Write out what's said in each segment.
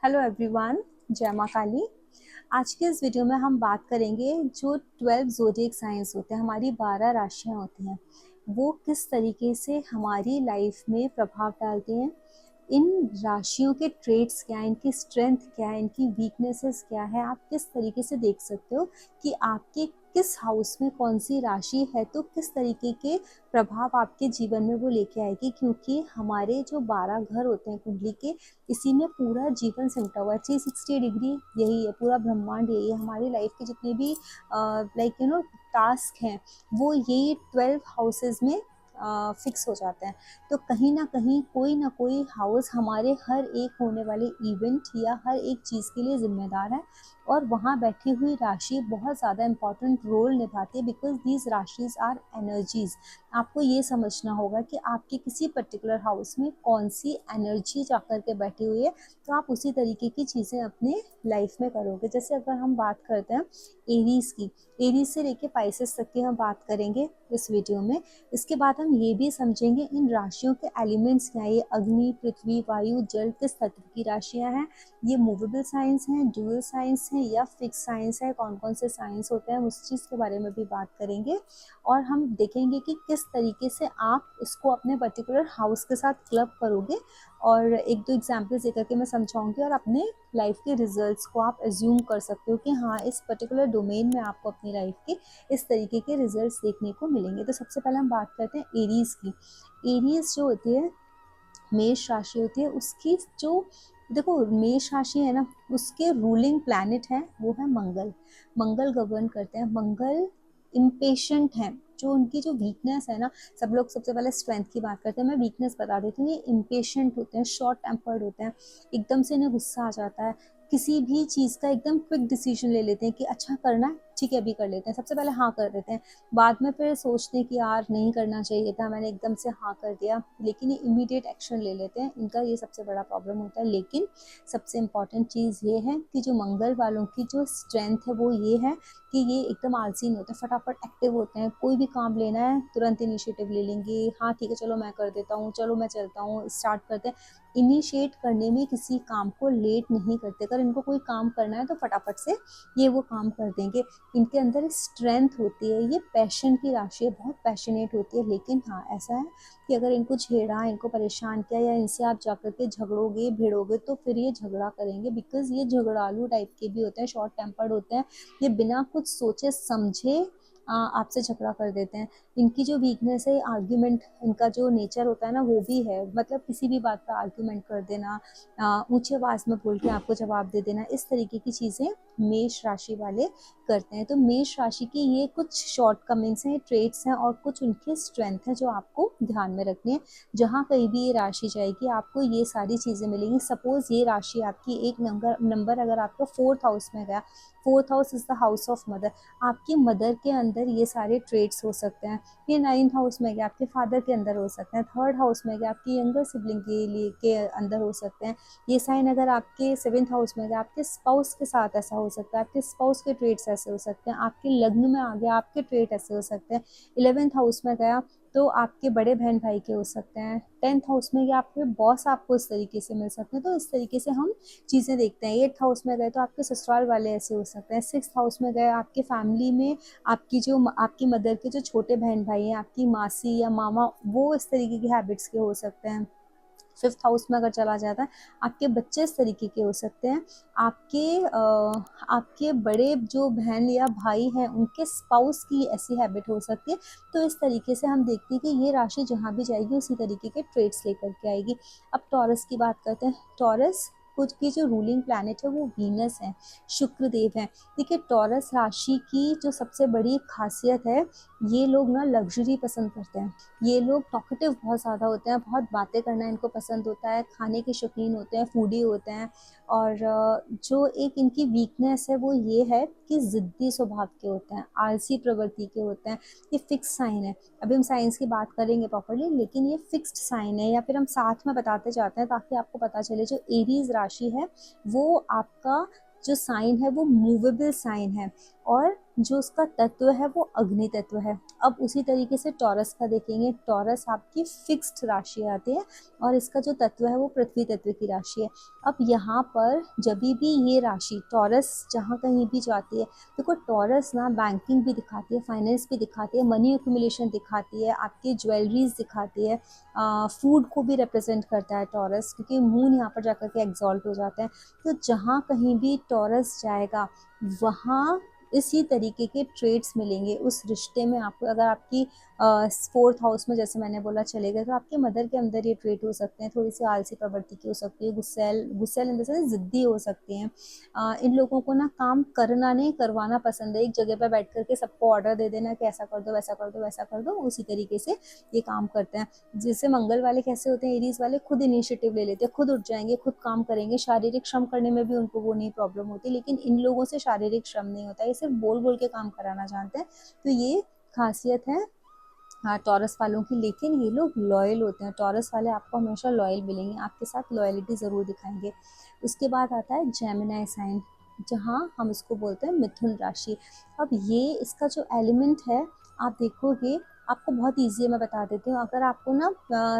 Hello everyone, जय माँ काली। आज के इस वीडियो में हम बात करेंगे जो 12 ज़ोडिएक साइंस होते हैं, हमारी 12 राशियाँ होती हैं, वो किस तरीके से हमारी लाइफ में प्रभाव डालती हैं। इन राशियों के ट्रेड्स क्या हैं, इनकी स्ट्रेंथ क्या है, इनकी वीकनेसेस क्या है, आप किस तरीके से देख सकते हो कि आपके किस हाउस में कौन सी राशि है तो किस तरीके के प्रभाव आपके जीवन में वो लेके आएगी। क्योंकि हमारे जो 12 घर होते हैं कुंडली के, इसी में पूरा जीवन सिमटा हुआ है। 360 डिग्री यही है, पूरा ब्रह्मांड यही है। हमारी लाइफ के जितने भी टास्क हैं वो यही 12 हाउसेज में फिक्स हो जाते हैं। तो कहीं ना कोई हाउस हमारे हर एक होने वाले इवेंट या हर एक चीज़ के लिए जिम्मेदार है, और वहाँ बैठी हुई राशि बहुत ज़्यादा इम्पॉर्टेंट रोल निभाती है, बिकॉज दीज राशिज आर एनर्जीज। आपको ये समझना होगा कि आपके किसी पर्टिकुलर हाउस में कौन सी एनर्जी जाकर के बैठी हुई है, तो आप उसी तरीके की चीज़ें अपने लाइफ में करोगे। जैसे अगर हम बात करते हैं एरीज की, एरीज से लेके पाइसेस तक की हम बात करेंगे इस वीडियो में। इसके बाद हम ये भी समझेंगे इन राशियों के एलिमेंट्स क्या है, ये अग्नि, पृथ्वी, वायु, जल किस तत्व की राशियां हैं, ये मूवेबल साइंस हैं, ड्यूअल साइंस हैं या फिक्स साइंस है, कौन कौन से साइंस होते हैं, उस चीज़ के बारे में भी बात करेंगे। और हम देखेंगे कि किस तरीके से आप इसको अपने पर्टिकुलर हाउस के साथ क्लब करोगे, और एक दो एग्जाम्पल्स देकर के मैं समझाऊंगी, और अपने लाइफ के रिजल्ट्स को आप एज्यूम कर सकते हो कि हाँ, इस पर्टिकुलर डोमेन में आपको अपनी लाइफ के इस तरीके के रिजल्ट्स देखने को मिलेंगे। तो सबसे पहले हम बात करते हैं एरीज की। एरीज जो होती है, मेष राशि होती है, उसकी जो देखो मेष राशि है ना, उसके रूलिंग प्लैनेट है वो है मंगल। मंगल गवर्न करते हैं। मंगल इम्पेशेंट हैं। जो उनकी जो वीकनेस है ना, सब लोग सबसे पहले स्ट्रेंथ की बात करते हैं, मैं वीकनेस बता देती हूँ। ये इम्पेशेंट होते हैं, शॉर्ट टेम्पर्ड होते हैं, एकदम से इन्हें गुस्सा आ जाता है, किसी भी चीज़ का एकदम क्विक डिसीजन ले लेते हैं कि अच्छा करना है, ठीक है अभी कर लेते हैं, सबसे पहले हाँ कर देते हैं, बाद में फिर सोचते हैं कि यार नहीं करना चाहिए था, मैंने एकदम से हाँ कर दिया, लेकिन ये इमीडिएट एक्शन ले लेते हैं। इनका ये सबसे बड़ा प्रॉब्लम होता है। लेकिन सबसे इम्पॉर्टेंट चीज़ ये है कि जो मंगल वालों की जो स्ट्रेंथ है वो ये है कि ये एकदम आलसी नहीं होते, फटाफट एक्टिव होते हैं। कोई भी काम लेना है तुरंत इनिशिएटिव ले लेंगे, हाँ ठीक है चलो मैं कर देता हूँ, चलो मैं चलता हूँ, स्टार्ट करते हैं। इनिशिएट करने में किसी काम को लेट नहीं करते। अगर इनको कोई काम करना है तो फटाफट से ये वो काम कर देंगे। इनके अंदर स्ट्रेंथ होती है, ये पैशन की राशि है, बहुत पैशनेट होती है। लेकिन हाँ, ऐसा है कि अगर इनको छेड़ा, इनको परेशान किया, या इनसे आप जाकर के झगड़ोगे भिड़ोगे तो फिर ये झगड़ा करेंगे, बिकॉज ये झगड़ालू टाइप के भी होते हैं, शॉर्ट टेम्पर्ड होते हैं। ये बिना कुछ सोचे समझे आपसे झगड़ा कर देते हैं। इनकी जो वीकनेस है आर्ग्यूमेंट, इनका जो नेचर होता है ना वो भी है, मतलब किसी भी बात पर आर्ग्यूमेंट कर देना, ऊंची आवाज़ में बोल के आपको जवाब दे देना, इस तरीके की चीज़ें मेष राशि वाले करते हैं। तो मेष राशि की ये कुछ शॉर्ट कमिंग्स हैं, ट्रेट्स हैं, और कुछ उनकी स्ट्रेंथ है जो आपको ध्यान में रखनी है। जहाँ कहीं भी ये राशि जाएगी आपको ये सारी चीज़ें मिलेंगी। सपोज ये राशि आपकी एक नंबर अगर आपका 4th हाउस में गया, 4th house is the house of mother, आपकी मदर के अंदर ये सारे ट्रेट्स हो सकते हैं। ये 9th हाउस में गया आपके फादर के अंदर हो सकते हैं। 3rd हाउस में गया आपकी यंगर सिबलिंग के लिए के अंदर हो सकते हैं। ये साइन अगर आपके 7th हाउस में गया आपके स्पाउस के साथ ऐसा हो सकता है, आपके स्पाउस के ट्रेट्स ऐसे हो सकते हैं, आपके लग्न में आ गया आपके ट्रेट ऐसे हो सकते हैं। 11th हाउस में गया तो आपके बड़े बहन भाई के हो सकते हैं। 10th हाउस में या आपके बॉस आपको इस तरीके से मिल सकते हैं। तो इस तरीके से हम चीज़ें देखते हैं। 8th हाउस में गए तो आपके ससुराल वाले ऐसे हो सकते हैं। 6th हाउस में गए आपके फैमिली में आपकी मदर के जो छोटे बहन भाई हैं, आपकी मासी या मामा, वो इस तरीके की हैबिट्स के हो सकते हैं। 5th हाउस में अगर चला जाता है आपके बच्चे इस तरीके के हो सकते हैं। आपके बड़े जो बहन या भाई हैं उनके स्पाउस की ऐसी हैबिट हो सकती है। तो इस तरीके से हम देखते हैं कि ये राशि जहाँ भी जाएगी उसी तरीके के ट्रेड्स लेकर के आएगी। अब टॉरस की बात करते हैं। टॉरस कुछ की जो रूलिंग प्लैनेट है वो वीनस है, शुक्र देव है। देखिए, टॉरस राशि की जो सबसे बड़ी खासियत है, ये लोग ना लग्जरी पसंद करते हैं। ये लोग टॉकेटिव बहुत ज़्यादा होते हैं, बहुत बातें करना इनको पसंद होता है, खाने के शौकीन होते हैं, फूडी होते हैं। और जो एक इनकी वीकनेस है वो ये है कि ज़िद्दी स्वभाव के होते हैं, आलसी प्रवृत्ति के होते हैं। ये फिक्स साइन है। अभी हम साइंस की बात करेंगे प्रॉपर्ली, लेकिन ये फिक्स्ड साइन है, या फिर हम साथ में बताते जाते हैं ताकि आपको पता चले। जो एरीज राशि है वो आपका जो साइन है वो मूवेबल साइन है, और जो उसका तत्व है वो अग्नि तत्व है। अब उसी तरीके से टॉरस का देखेंगे, टॉरस आपकी फिक्स्ड राशि आती है और इसका जो तत्व है वो पृथ्वी तत्व की राशि है। अब यहाँ पर जब भी ये राशि टॉरस जहाँ कहीं भी जाती है, देखो टॉरस ना बैंकिंग भी दिखाती है, फाइनेंस भी दिखाती है, मनी एक्यूमुलेशन दिखाती है, आपकी ज्वेलरीज दिखाती है, फूड को भी रिप्रेजेंट करता है टॉरस, क्योंकि मून यहाँ पर जाकर के एग्जॉल्ट हो जाता है। तो जहाँ कहीं भी टॉरस जाएगा वहाँ इसी तरीके के ट्रेड्स मिलेंगे उस रिश्ते में आपको। अगर आपकी 4th हाउस में जैसे मैंने बोला चले गए, तो आपके मदर के अंदर ये ट्रेड हो सकते हैं, थोड़ी सी आलसी प्रवृत्ति की हो सकती है, गुस्सैल इन द सेंस जिद्दी हो सकती हैं। इन लोगों को ना काम करना नहीं करवाना पसंद है, एक जगह पर बैठ करके सबको ऑर्डर दे देना कि ऐसा कर दो वैसा कर दो वैसा कर दो, उसी तरीके से ये काम करते हैं। जैसे मंगल वाले कैसे होते हैं, एरीज वाले खुद इनिशिएटिव ले लेते हैं, खुद उठ जाएंगे, खुद काम करेंगे, शारीरिक श्रम करने में भी उनको वो नहीं प्रॉब्लम होती, लेकिन इन लोगों से शारीरिक श्रम नहीं होता, ये सिर्फ बोल बोल के काम कराना जानते हैं। तो ये खासियत है हाँ टॉरस वालों की। लेकिन ये लोग लॉयल होते हैं, टॉरस वाले आपको हमेशा लॉयल मिलेंगे, आपके साथ लॉयलिटी ज़रूर दिखाएंगे। उसके बाद आता है जेमिनी साइन, जहाँ हम इसको बोलते हैं मिथुन राशि। अब ये इसका जो एलिमेंट है आप देखोगे, आपको बहुत ईजी है, मैं बता देती हूँ। अगर आपको ना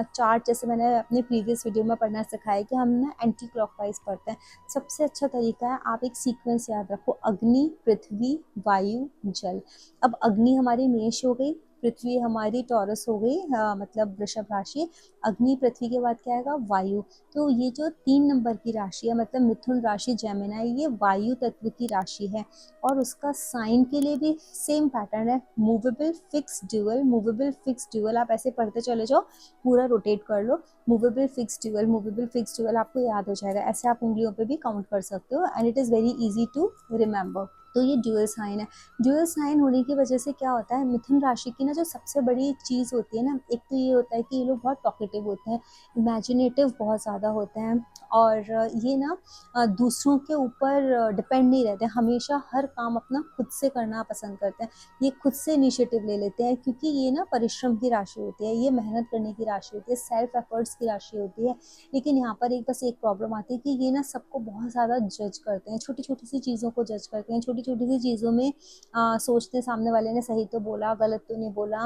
चार्ट, जैसे मैंने अपने प्रीवियस वीडियो में पढ़ना सिखाया कि हम ना एंटी क्लॉकवाइज पढ़ते हैं, सबसे अच्छा तरीका है आप एक सीक्वेंस याद रखो, अग्नि, पृथ्वी, वायु, जल। अब अग्नि हमारी मेष हो गई, पृथ्वी हमारी टॉरस हो गई, मतलब वृषभ राशि, अग्नि पृथ्वी के बाद क्या आएगा, वायु। तो ये जो 3 नंबर की राशि है, मतलब मिथुन राशि जेमिनी, ये वायु तत्व की राशि है। और उसका साइन के लिए भी सेम पैटर्न है, movable fix dual, movable fix dual. आप ऐसे पढ़ते चले जाओ, पूरा रोटेट कर लो, movable fix dual, movable fix dual, आपको याद हो जाएगा। ऐसे आप उंगलियों पे भी काउंट कर सकते हो and it is very easy to remember. तो ये ड्यूअल साइन है। ड्यूअल साइन होने की वजह से क्या होता है, मिथुन राशि की ना जो सबसे बड़ी चीज़ होती है ना, एक तो ये होता है कि ये लोग बहुत टॉकेटिव होते हैं, इमेजिनेटिव बहुत ज़्यादा होते हैं, और ये ना दूसरों के ऊपर डिपेंड नहीं रहते, हमेशा हर काम अपना खुद से करना पसंद करते हैं। ये खुद से इनिशिएटिव ले लेते हैं, क्योंकि ये ना परिश्रम की राशि होती है, ये मेहनत करने की राशि होती है, सेल्फ एफर्ट्स की राशि होती है। लेकिन यहाँ पर बस एक प्रॉब्लम आती है कि ये ना सबको बहुत ज़्यादा जज करते हैं, छोटी छोटी सी चीज़ों को जज करते हैं, छोटी छोटी सी चीज़ों में सोचते हैं सामने वाले ने सही तो बोला, गलत तो नहीं बोला,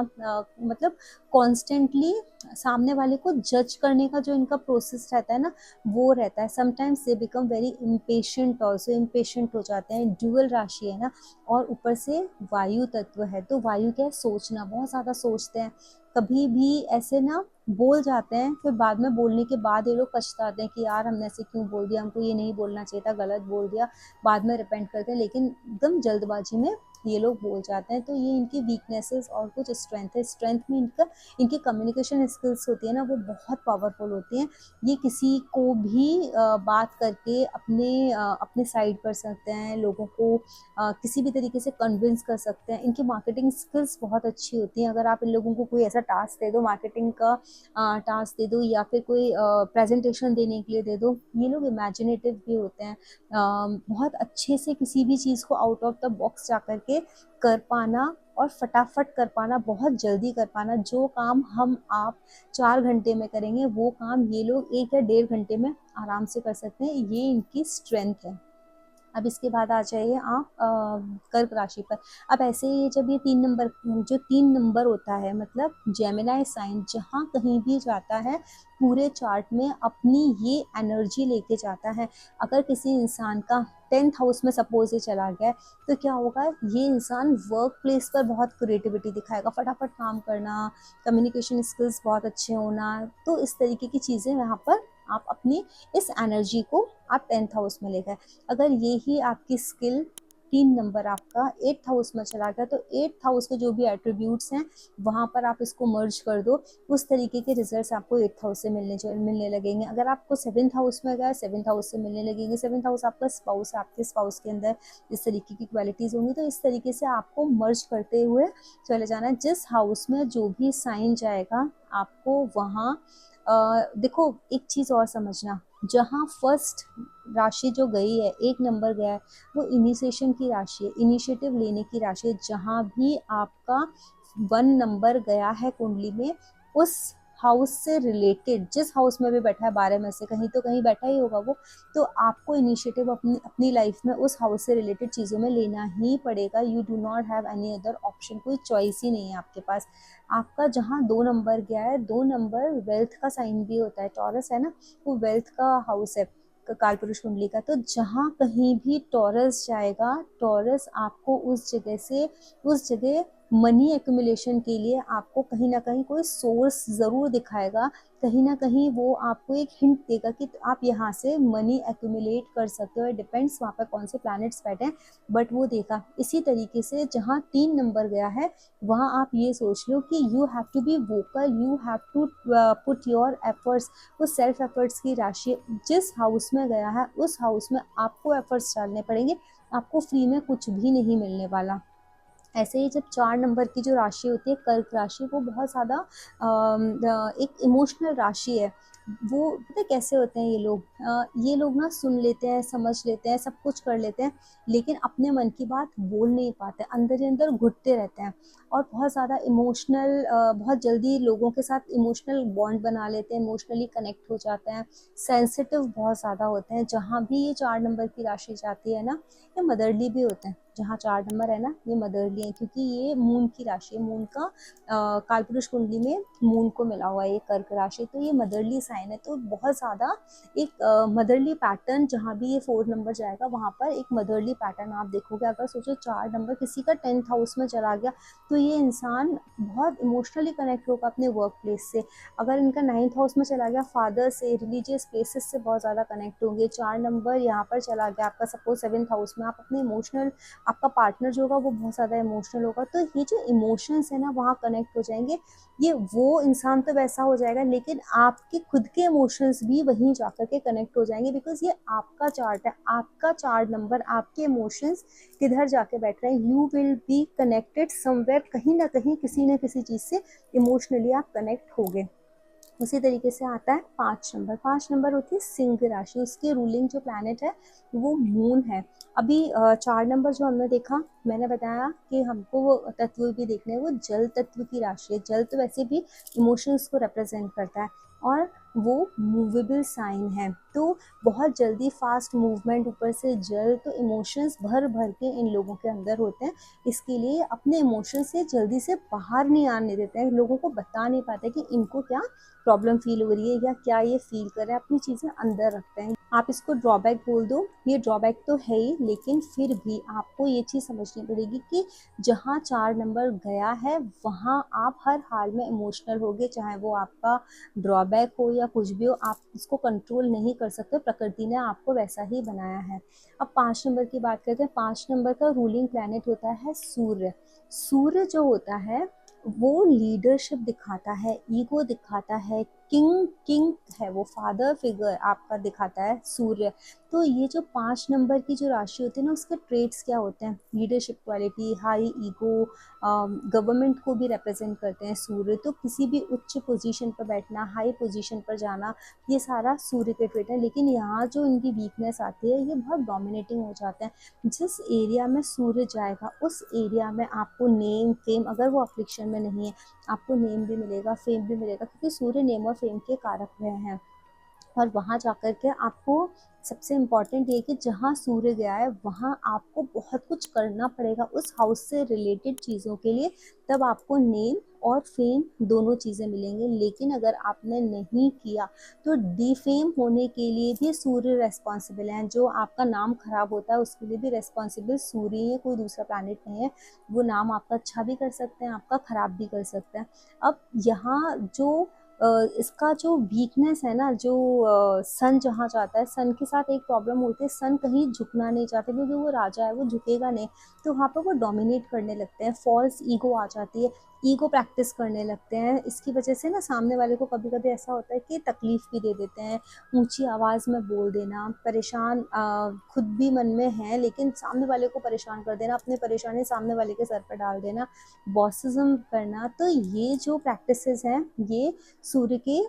मतलब कॉन्स्टेंटली सामने वाले को जज करने का जो इनका प्रोसेस रहता है ना, वो रहता है। Sometimes they become very impatient, also impatient हो जाते हैं, ड्यूअल राशि है ना, और ऊपर से वायु तत्व है। तो वायु क्या है, सोचना, बहुत ज़्यादा सोचते हैं, कभी भी ऐसे ना बोल जाते हैं, फिर बाद में बोलने के बाद ये लोग पछताते हैं कि यार हमने ऐसे क्यों बोल दिया, हमको ये नहीं बोलना चाहिए था, गलत बोल दिया, बाद में रिपेंट करते हैं, लेकिन एकदम जल्दबाजी में ये लोग बोल जाते हैं। तो ये इनकी वीकनेसेस और कुछ स्ट्रेंथ है। स्ट्रेंथ में इनकी कम्युनिकेशन स्किल्स होती है ना, वो बहुत पावरफुल होती हैं। ये किसी को भी बात करके अपने साइड कर सकते हैं, लोगों को किसी भी तरीके से कन्विंस कर सकते हैं। इनकी मार्केटिंग स्किल्स बहुत अच्छी होती हैं। अगर आप इन लोगों को कोई ऐसा टास्क दे दो, मार्केटिंग का टास्क दे दो, या फिर कोई प्रेजेंटेशन देने के लिए दे दो, ये लोग इमेजिनेटिव भी होते हैं, बहुत अच्छे से किसी भी चीज़ को आउट ऑफ द बॉक्स जा करके कर पाना, और फटाफट कर पाना, बहुत जल्दी कर पाना। जो काम हम आप 4 घंटे में करेंगे, वो काम ये लोग 1 या 1.5 घंटे में आराम से कर सकते हैं। ये इनकी स्ट्रेंथ है। अब इसके बाद आ जाइए आप कर्क राशि पर। अब ऐसे ही जब ये 3 नंबर होता है, मतलब जेमिनी साइन जहाँ कहीं भी जाता है, पूरे चार्ट में अपनी ये एनर्जी लेके जाता है। अगर किसी इंसान का 10th हाउस में सपोज ये चला गया, तो क्या होगा, ये इंसान वर्क प्लेस पर बहुत क्रिएटिविटी दिखाएगा, फटाफट काम करना, कम्युनिकेशन स्किल्स बहुत अच्छे होना। तो इस तरीके की चीज़ें यहाँ पर आप अपनी इस एनर्जी को आप 10th हाउस में ले गए। अगर ये ही आपकी स्किल 3 नंबर आपका 8th हाउस में चला गया, तो 8th हाउस के जो भी एट्रीब्यूट्स हैं वहाँ पर आप इसको मर्ज कर दो, उस तरीके के रिजल्ट्स आपको 8th हाउस से मिलने लगेंगे। अगर आपको 7th हाउस में गया, 7th हाउस से मिलने लगेंगे। 7th हाउस आपका स्पाउस है, आपके स्पाउस के अंदर इस तरीके की क्वालिटीज़ होंगी। तो इस तरीके से आपको मर्ज करते हुए चले जाना है। जिस हाउस में जो भी साइन जाएगा, आपको वहाँ देखो एक चीज़ और समझना, जहाँ फर्स्ट राशि जो गई है, 1 नंबर गया है, वो इनिशिएशन की राशि है, इनिशिएटिव लेने की राशि है। जहाँ भी आपका 1 नंबर गया है कुंडली में, उस हाउस से रिलेटेड, जिस हाउस में भी बैठा है 12 में से कहीं तो कहीं बैठा ही होगा वो, तो आपको इनिशिएटिव अपनी अपनी लाइफ में उस हाउस से रिलेटेड चीज़ों में लेना ही पड़ेगा। You do not have any other option, कोई चॉइस ही नहीं है आपके पास। आपका जहाँ 2 नंबर गया है, 2 नंबर वेल्थ का साइन भी होता है, टॉरस है ना, वो वेल्थ का हाउस है काल पुरुष कुंडली का। तो जहाँ कहीं भी टॉरस जाएगा, टॉरस आपको उस जगह मनी एक्यूमुलेशन के लिए आपको कहीं ना कहीं कोई सोर्स ज़रूर दिखाएगा, कहीं ना कहीं वो आपको एक हिंट देगा कि आप यहाँ से मनी एक्यूमुलेट कर सकते हो। डिपेंड्स वहाँ पर कौन से प्लैनेट्स बैठे हैं, बट वो देगा। इसी तरीके से जहाँ 3 नंबर गया है, वहाँ आप ये सोच लो कि you have to be vocal, you have to put your efforts. वो सेल्फ एफर्ट्स की राशि जिस हाउस में गया है, उस हाउस में आपको एफर्ट्स डालने पड़ेंगे, आपको फ्री में कुछ भी नहीं मिलने वाला। ऐसे ही जब 4 नंबर की जो राशि होती है कर्क राशि, वो बहुत ज़्यादा एक इमोशनल राशि है। वो पता है कैसे होते हैं ये लोग ना सुन लेते हैं, समझ लेते हैं, सब कुछ कर लेते हैं, लेकिन अपने मन की बात बोल नहीं पाते, अंदर ही अंदर घुटते रहते हैं और बहुत ज़्यादा इमोशनल, बहुत जल्दी लोगों के साथ इमोशनल बॉन्ड बना लेते हैं, इमोशनली कनेक्ट हो जाते हैं, सेंसिटिव बहुत ज़्यादा होते हैं। जहाँ भी ये 4 नंबर की राशि जाती है ना, ये मदरली भी होते हैं। जहाँ 4 नंबर है ना, ये मदरली है, क्योंकि ये मून की राशि है। मून का कालपुरुष कुंडली में मून को मिला हुआ है ये कर्क राशि, तो ये मदरली साइन है। तो बहुत ज़्यादा एक मदरली पैटर्न, जहाँ भी ये 4 नंबर जाएगा वहाँ पर एक मदरली पैटर्न आप देखोगे। अगर सोचो 4 नंबर किसी का 10th हाउस में चला गया, तो ये इंसान बहुत इमोशनली कनेक्ट होगा अपने वर्क प्लेस से। अगर इनका 9th हाउस में चला गया, फादर से, रिलीजियस प्लेसेस से बहुत ज़्यादा कनेक्ट होंगे। 4 नंबर यहाँ पर चला गया आपका सपोज 7th हाउस में, आप अपने इमोशनल, आपका पार्टनर जो होगा वो बहुत ज़्यादा इमोशनल होगा, तो ये जो इमोशंस है ना वहाँ कनेक्ट हो जाएंगे। ये वो इंसान तो वैसा हो जाएगा, लेकिन आपके खुद के इमोशंस भी वहीं जाकर के कनेक्ट हो जाएंगे, बिकॉज ये आपका चार्ट है, आपका 4 नंबर, आपके इमोशंस किधर जाके बैठ रहे हैं। You will be connected somewhere, कहीं ना कहीं किसी न किसी चीज़ से इमोशनली आप कनेक्ट होगे। उसी तरीके से आता है 5 नंबर। 5 नंबर होती है सिंह राशि, उसके रूलिंग जो प्लैनेट है वो मून है। अभी 4 नंबर जो हमने देखा, मैंने बताया कि हमको वो तत्व भी देखने हैं, वो जल तत्व की राशि है। जल तो वैसे भी इमोशंस को रिप्रेजेंट करता है और वो मूवेबल साइन है, तो बहुत जल्दी फास्ट मूवमेंट, ऊपर से जल, तो इमोशंस भर भर के इन लोगों के अंदर होते हैं। इसके लिए अपने इमोशन से जल्दी से बाहर नहीं आने देते हैं, लोगों को बता नहीं पाते कि इनको क्या प्रॉब्लम फील हो रही है या क्या ये फील कर रहे हैं, अपनी चीज़ें अंदर रखते हैं। आप इसको ड्रॉबैक बोल दो, ये ड्रॉबैक तो है ही, लेकिन फिर भी आपको ये चीज़ समझनी पड़ेगी कि जहाँ 4 नंबर गया है वहाँ आप हर हाल में इमोशनल होगे, चाहे वो आपका ड्रॉबैक हो या कुछ भी हो, आप इसको कंट्रोल नहीं कर सकते, प्रकृति ने आपको वैसा ही बनाया है। अब 5 नंबर की बात करते हैं। 5 नंबर का रूलिंग प्लैनेट होता है सूर्य। सूर्य जो होता है वो लीडरशिप दिखाता है, ईगो दिखाता है, किंग किंग है वो, फादर फिगर आपका दिखाता है सूर्य। तो ये जो 5 नंबर की जो राशि होती है ना, उसके ट्रेड्स क्या होते हैं, leadership quality, high ego, government को भी रिप्रेजेंट करते हैं सूर्य। तो किसी भी उच्च पोजीशन पर बैठना, हाई पोजीशन पर जाना, ये सारा सूर्य के ट्रेड है। लेकिन यहाँ जो इनकी वीकनेस आती है, ये बहुत डोमिनेटिंग हो जाते हैं। जिस एरिया में सूर्य जाएगा उस एरिया में आपको नेम फेम, अगर वो अफ्लिक्शन में नहीं है, आपको नेम भी मिलेगा, फेम भी मिलेगा, क्योंकि सूर्य नेम और फेम के कारक हुए हैं। और वहाँ जाकर के आपको सबसे इम्पॉर्टेंट ये कि जहाँ सूर्य गया है वहाँ आपको बहुत कुछ करना पड़ेगा उस हाउस से रिलेटेड चीज़ों के लिए, तब आपको नेम और फेम दोनों चीज़ें मिलेंगे। लेकिन अगर आपने नहीं किया तो डिफेम होने के लिए भी सूर्य रेस्पॉन्सिबल है। जो आपका नाम खराब होता है उसके लिए भी रेस्पॉन्सिबल सूर्य ही है, कोई दूसरा प्लैनेट नहीं है। वो नाम आपका अच्छा भी कर सकते हैं, आपका खराब भी कर सकते हैं। अब यहाँ जो इसका जो वीकनेस है ना, जो सन जहाँ जाता है, सन के साथ एक प्रॉब्लम होती है, सन कहीं झुकना नहीं चाहते, क्योंकि वो राजा है, वो झुकेगा नहीं, तो वहाँ पर वो डोमिनेट करने लगते हैं, फॉल्स ईगो आ जाती है, ईगो प्रैक्टिस करने लगते हैं। इसकी वजह से ना सामने वाले को कभी कभी ऐसा होता है कि तकलीफ भी दे देते हैं, ऊंची आवाज़ में बोल देना, परेशान खुद भी मन में है लेकिन सामने वाले को परेशान कर देना, अपनी परेशानी सामने वाले के सर पर डाल देना, बॉसिज्म करना। तो ये जो प्रैक्टिसेस हैं ये सूर्य के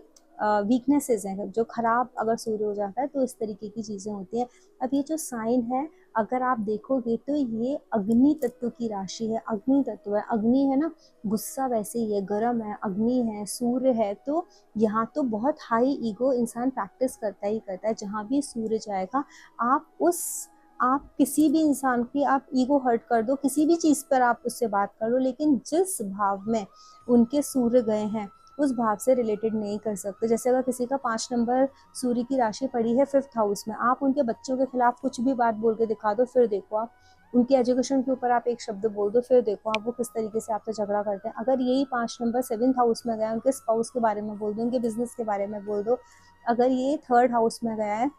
वीकनेसेस हैं, जो खराब अगर सूर्य हो जाता है तो इस तरीके की चीज़ें होती हैं। अब ये जो साइन है, अगर आप देखोगे तो ये अग्नि तत्व की राशि है, अग्नि तत्व है, अग्नि है ना, गुस्सा वैसे ही है, गर्म है, अग्नि है, सूर्य है, तो यहाँ तो बहुत हाई ईगो इंसान प्रैक्टिस करता ही करता है। जहाँ भी सूर्य जाएगा, आप किसी भी इंसान की आप ईगो हर्ट कर दो, किसी भी चीज़ पर आप उससे बात कर लो, लेकिन जिस भाव में उनके सूर्य गए हैं उस भाव से रिलेटेड नहीं कर सकते। जैसे अगर किसी का 5 नंबर सूर्य की राशि पड़ी है 5th हाउस में, आप उनके बच्चों के खिलाफ कुछ भी बात बोल के दिखा दो, फिर देखो आप उनकी एजुकेशन के ऊपर आप एक शब्द बोल दो, फिर देखो आप वो किस तरीके से आपसे झगड़ा करते हैं। अगर यही 5 नंबर 7th हाउस में गया, उनके स्पाउस के बारे में बोल दो, उनके बिजनेस के बारे में बोल दो। अगर ये 3rd हाउस में गया है,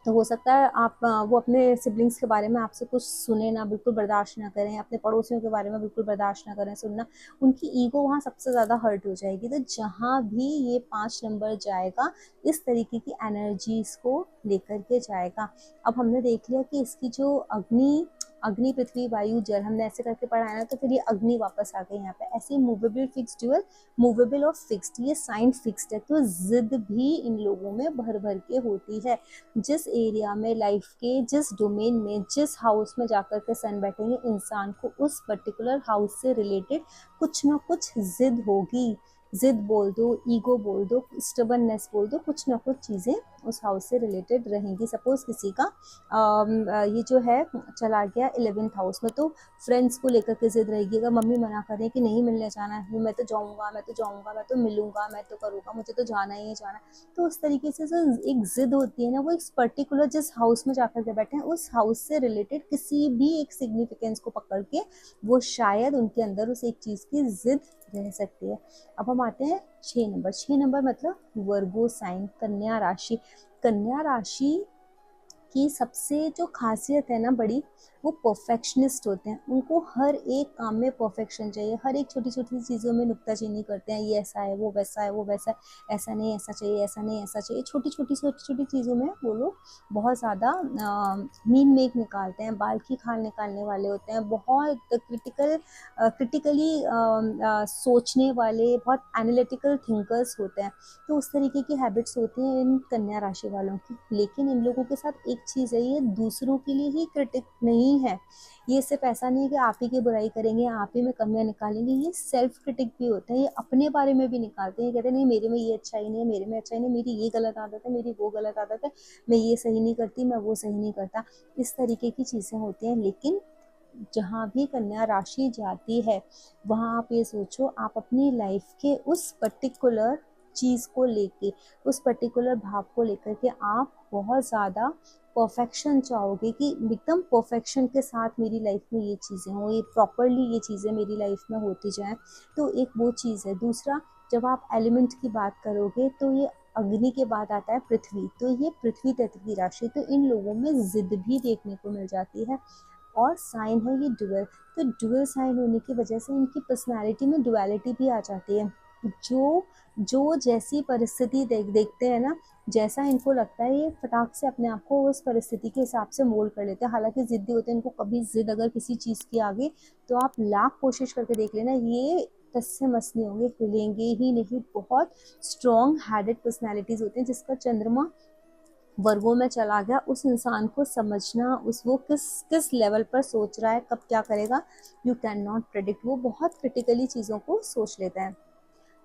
तो हो सकता है आप वो अपने सिबलिंग्स के बारे में आपसे कुछ सुने ना, बिल्कुल बर्दाश्त ना करें, अपने पड़ोसियों के बारे में बिल्कुल बर्दाश्त ना करें सुनना, उनकी ईगो वहाँ सबसे ज़्यादा हर्ट हो जाएगी। तो जहाँ भी ये 5 नंबर जाएगा, इस तरीके की एनर्जीज को लेकर के जाएगा। अब हमने देख लिया कि इसकी जो अग्नि अग्नि पृथ्वी वायु जल हमने ऐसे करके पढ़ा है ना, तो फिर ये अग्नि वापस आ गई यहाँ पे। ऐसे मूवेबल फिक्स्ड ड्यूअल, मूवेबल और फिक्स्ड, ये साइन फिक्स्ड है, तो जिद भी इन लोगों में भर भर के होती है। जिस एरिया में लाइफ के जिस डोमेन में जिस हाउस में जाकर के सन बैठेंगे, इंसान को उस पर्टिकुलर हाउस से रिलेटेड कुछ ना कुछ जिद होगी। जिद बोल दो, ईगो बोल दो, स्टबननेस बोल दो, कुछ ना कुछ चीज़ें उस हाउस से रिलेटेड रहेंगी। सपोज किसी का ये जो है चला गया 11th हाउस में, तो फ्रेंड्स को लेकर के जिद रहेगी। अगर मम्मी मना करें कि नहीं मिलने जाना है, मैं तो जाऊँगा, मैं तो जाऊँगा, मैं तो मिलूंगा, मैं तो करूँगा, मुझे तो जाना ही जाना है, तो उस तरीके से जो एक जिद होती है ना, वो एक पर्टिकुलर जिस हाउस में जाकर के बैठे हैं उस हाउस से रिलेटेड किसी भी एक सिग्निफिकेंस को पकड़ के वो शायद उनके अंदर उस एक चीज़ की जिद रह सकती है। अब हम आते हैं 6 नंबर। 6 नंबर मतलब वर्गो साइन, कन्या राशि। कन्या राशि की सबसे जो खासियत है ना बड़ी, वो परफेक्शनिस्ट होते हैं। उनको हर एक काम में परफेक्शन चाहिए, हर एक छोटी छोटी चीज़ों में नुक्ताचीनी करते हैं, ये ऐसा है, वो वैसा है, वो वैसा है, ऐसा नहीं ऐसा चाहिए, ऐसा नहीं ऐसा चाहिए। छोटी छोटी चीज़ों में वो लोग बहुत ज़्यादा मीन मेक निकालते हैं, बाल की खाल निकालने वाले होते हैं, बहुत क्रिटिकली सोचने वाले, बहुत एनालिटिकल थिंकर्स होते हैं। तो उस तरीके की हैबिट्स होती हैं इन कन्या राशि वालों की। लेकिन इन लोगों के साथ एक चीज़ है, ये दूसरों के लिए ही क्रिटिक नहीं है। ये सिर्फ ऐसा नहीं है कि आप ही की बुराई करेंगे, आप ही में कमियां निकालेंगे, ये सेल्फ क्रिटिक भी होता है, ये अपने बारे में भी निकालते हैं। कहते हैं नहीं मेरे में ये अच्छा ही नहीं है, मेरे में अच्छा ही नहीं, मेरी ये गलत आदत है, मेरी वो गलत आदत है, मैं ये सही नहीं करती, मैं वो सही नहीं करता। इस तरीके की चीज़ें होती हैं। लेकिन जहाँ भी कन्या राशि जाती है, वहाँ आप ये सोचो, आप अपनी लाइफ के उस पर्टिकुलर चीज़ को लेके, उस पर्टिकुलर भाव को लेकर के आप बहुत ज़्यादा परफेक्शन चाहोगे कि एकदम परफेक्शन के साथ मेरी लाइफ में ये चीज़ें हों, ये प्रॉपरली ये चीज़ें मेरी लाइफ में होती जाएं। तो एक वो चीज़ है। दूसरा, जब आप एलिमेंट की बात करोगे तो ये अग्नि के बाद आता है पृथ्वी, तो ये पृथ्वी तत्व की राशि, तो इन लोगों में जिद भी देखने को मिल जाती है। और साइन है ये डुअल, तो डुअल साइन होने की वजह से इनकी पर्सनालिटी में डुअलिटी भी आ जाती है। जो जो जैसी परिस्थिति देखते हैं ना, जैसा इनको लगता है, ये फटाक से अपने आप को उस परिस्थिति के हिसाब से मोल्ड कर लेते हैं। हालांकि जिद्दी होते हैं, इनको कभी जिद अगर किसी चीज़ की आगे, तो आप लाख कोशिश करके देख लेना, ये टस से मस नहीं होंगे, हिलेंगे ही नहीं। बहुत स्ट्रॉन्ग हैडेड पर्सनैलिटीज़ होती हैं। जिसका चंद्रमा वर्गों में चला गया, उस इंसान को समझना, उस वो किस किस लेवल पर सोच रहा है, कब क्या करेगा, यू कैन नॉट प्रेडिक्ट। वो बहुत क्रिटिकली चीज़ों को सोच लेता है।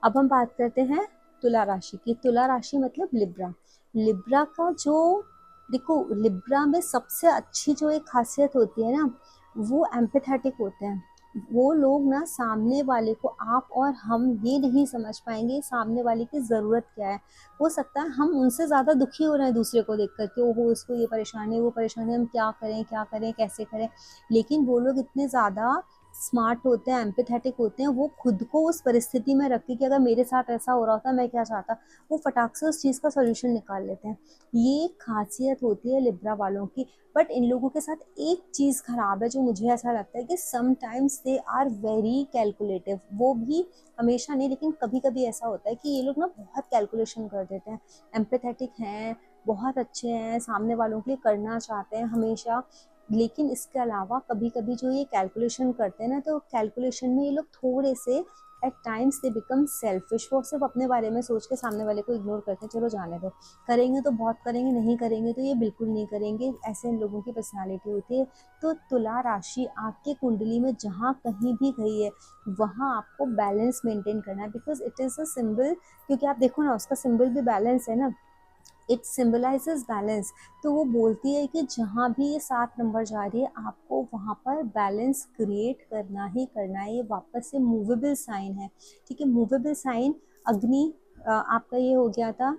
अब हम बात करते हैं तुला राशि की। तुला राशि मतलब लिब्रा। लिब्रा का जो, देखो लिब्रा में सबसे अच्छी जो एक खासियत होती है ना, वो एम्पैथेटिक होते हैं। वो लोग ना सामने वाले को, आप और हम ये नहीं समझ पाएंगे सामने वाले की ज़रूरत क्या है। हो सकता है हम उनसे ज़्यादा दुखी हो रहे हैं दूसरे को देख करके, ओहो इसको ये परेशानी, वो परेशानी, हम क्या करें क्या करें कैसे करें। लेकिन वो लोग इतने ज़्यादा स्मार्ट होते हैं, एम्पैथेटिक होते हैं, वो खुद को उस परिस्थिति में रख के कि अगर मेरे साथ ऐसा हो रहा होता मैं क्या चाहता, वो फटाक से उस चीज़ का सोल्यूशन निकाल लेते हैं। ये खासियत होती है लिब्रा वालों की। बट इन लोगों के साथ एक चीज़ खराब है जो मुझे ऐसा लगता है कि sometimes they are very calculative. वो भी हमेशा नहीं, लेकिन कभी कभी ऐसा होता है कि ये लोग ना बहुत कैलकुलेशन कर देते हैं। एम्पैथेटिक हैं, बहुत अच्छे हैं, सामने वालों के लिए करना चाहते हैं हमेशा। लेकिन इसके अलावा कभी कभी जो ये कैलकुलेशन करते हैं ना, तो कैलकुलेशन में ये लोग थोड़े से at times they become selfish. वो सिर्फ अपने बारे में सोच के सामने वाले को इग्नोर करते हैं, चलो जाने दो, करेंगे तो बहुत करेंगे, नहीं करेंगे तो ये बिल्कुल नहीं करेंगे, ऐसे इन लोगों की पर्सनालिटी होती है। तो तुला राशि आपके कुंडली में जहाँ कहीं भी गई है वहाँ आपको बैलेंस मेंटेन करना है, because it is a symbol, क्योंकि आप देखो ना उसका सिंबल भी बैलेंस है ना, इट सिम्बलाइजेज बैलेंस। तो वो बोलती है कि जहाँ भी ये 7 नंबर जा रही है आपको वहाँ पर बैलेंस क्रिएट करना ही करना है। ये वापस से मूवेबल साइन है, ठीक है, मूवेबल साइन। अग्नि आपका ये हो गया था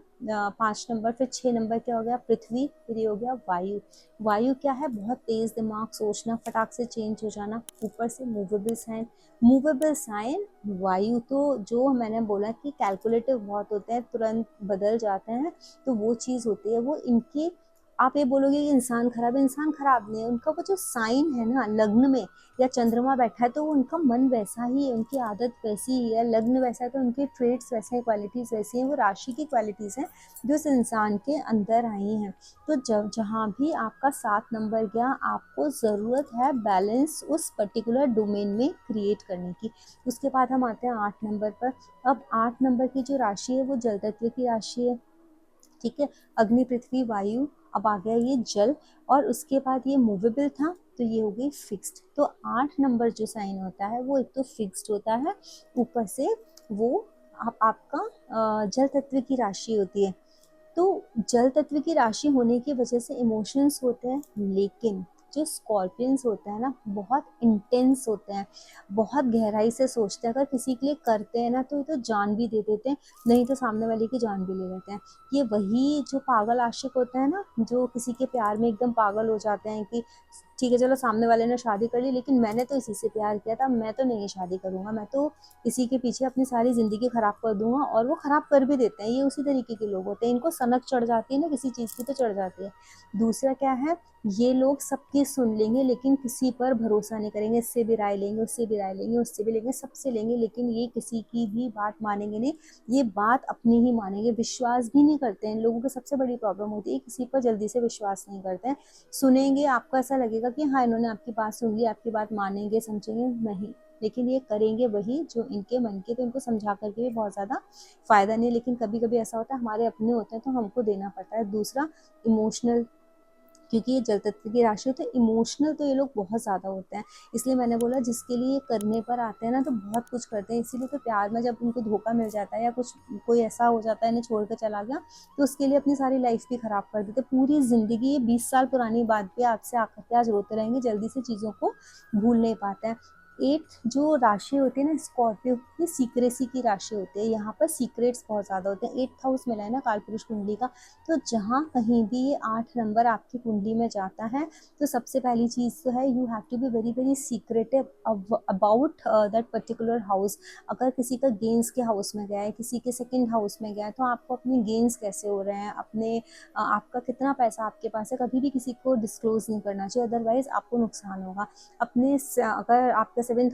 5 नंबर, फिर 6 नंबर क्या हो गया, पृथ्वी, फिर ये हो गया वायु। वायु क्या है, बहुत तेज दिमाग, सोचना, फटाक से चेंज हो जाना, ऊपर से मूवेबल साइन। मूवेबल साइन वायु, तो जो मैंने बोला कि कैलकुलेटिव बहुत होते हैं, तुरंत बदल जाते हैं, तो वो चीज़ होती है। वो इनकी, आप ये बोलोगे कि इंसान खराब है, इंसान खराब नहीं है, उनका वो जो साइन है ना लग्न में, या चंद्रमा बैठा है तो उनका मन वैसा ही है, उनकी आदत वैसी ही है, लग्न वैसा है तो उनके ट्रेड्स वैसे हैं, क्वालिटीज़ वैसी हैं, वो राशि की क्वालिटीज़ हैं जो इस इंसान के अंदर आई हैं। तो जब जहाँ भी आपका 7 नंबर गया आपको ज़रूरत है बैलेंस उस पर्टिकुलर डोमेन में क्रिएट करने की। उसके बाद हम आते हैं 8 नंबर पर। अब 8 नंबर की जो राशि है वो जल तत्व की राशि है, ठीक है, अग्नि, पृथ्वी, वायु, अब आ गया ये जल, और उसके बाद ये मूवेबल था तो ये हो गई फिक्स्ड। तो 8 नंबर जो साइन होता है वो एक तो फिक्स्ड होता है, ऊपर से वो आपका जल तत्व की राशि होती है। तो जल तत्व की राशि होने की वजह से इमोशंस होते हैं, लेकिन जो स्कॉर्पियंस होते हैं ना बहुत इंटेंस होते हैं, बहुत गहराई से सोचते हैं, अगर किसी के लिए करते हैं ना तो ये तो जान भी दे देते हैं, नहीं तो सामने वाले की जान भी ले लेते हैं। ये वही जो पागल आशिक होते हैं ना, जो किसी के प्यार में एकदम पागल हो जाते हैं कि ठीक है चलो सामने वाले ने शादी कर ली लेकिन मैंने तो इसी से प्यार किया था, मैं तो नहीं शादी करूंगा, मैं तो इसी के पीछे अपनी सारी ज़िंदगी ख़राब कर दूंगा, और वो ख़राब कर भी देते हैं। ये उसी तरीके के लोग होते हैं, इनको सनक चढ़ जाती है ना किसी चीज़ की तो चढ़ जाती है। दूसरा क्या है, ये लोग सबकी सुन लेंगे लेकिन किसी पर भरोसा नहीं करेंगे, इससे भी राय लेंगे, उससे भी राय लेंगे, उससे भी लेंगे, सबसे लेंगे, लेकिन ये किसी की भी बात मानेंगे नहीं, ये बात अपनी ही मानेंगे, विश्वास भी नहीं करते हैं। इन लोगों की सबसे बड़ी प्रॉब्लम होती है, किसी पर जल्दी से विश्वास नहीं करते हैं। सुनेंगे, आपको ऐसा लगेगा कि हाँ इन्होंने आपकी बात सुन ली, आपकी बात मानेंगे, समझेंगे, नहीं, लेकिन ये करेंगे वही जो इनके मन के, तो इनको समझा करके भी बहुत ज़्यादा फ़ायदा नहीं। लेकिन कभी कभी ऐसा होता है हमारे अपने होते हैं तो हमको देना पड़ता है। दूसरा इमोशनल, क्योंकि ये जल तत्व की राशि होती है, इमोशनल तो ये लोग बहुत ज़्यादा होते हैं। इसलिए मैंने बोला जिसके लिए करने पर आते हैं ना तो बहुत कुछ करते हैं, इसीलिए तो प्यार में जब उनको धोखा मिल जाता है या कुछ कोई ऐसा हो जाता है इन्हें छोड़ कर चला गया तो उसके लिए अपनी सारी लाइफ भी ख़राब कर देते, पूरी ज़िंदगी, ये 20 साल पुरानी बात भी आज से आकर के आज रोते रहेंगे, जल्दी से चीज़ों को भूल नहीं पाते हैं। 8 जो राशि होती है ना स्कॉर्पियो की, सीक्रेसी की राशि होती है, यहाँ पर सीक्रेट्स बहुत ज़्यादा होते हैं। 8th हाउस मिला है ना कालपुरुष कुंडली का, तो जहाँ कहीं भी ये 8 नंबर आपकी कुंडली में जाता है तो सबसे पहली चीज़ तो है you have to be very very secretive about that particular house. अगर किसी का गेंस के हाउस में गया है, किसी के सेकंड हाउस में गया है, तो आपको अपने गेंस कैसे हो रहे हैं, अपने आपका कितना पैसा आपके पास है, कभी भी किसी को डिस्क्लोज नहीं करना चाहिए, अदरवाइज आपको नुकसान होगा। अपने अगर आपका 7th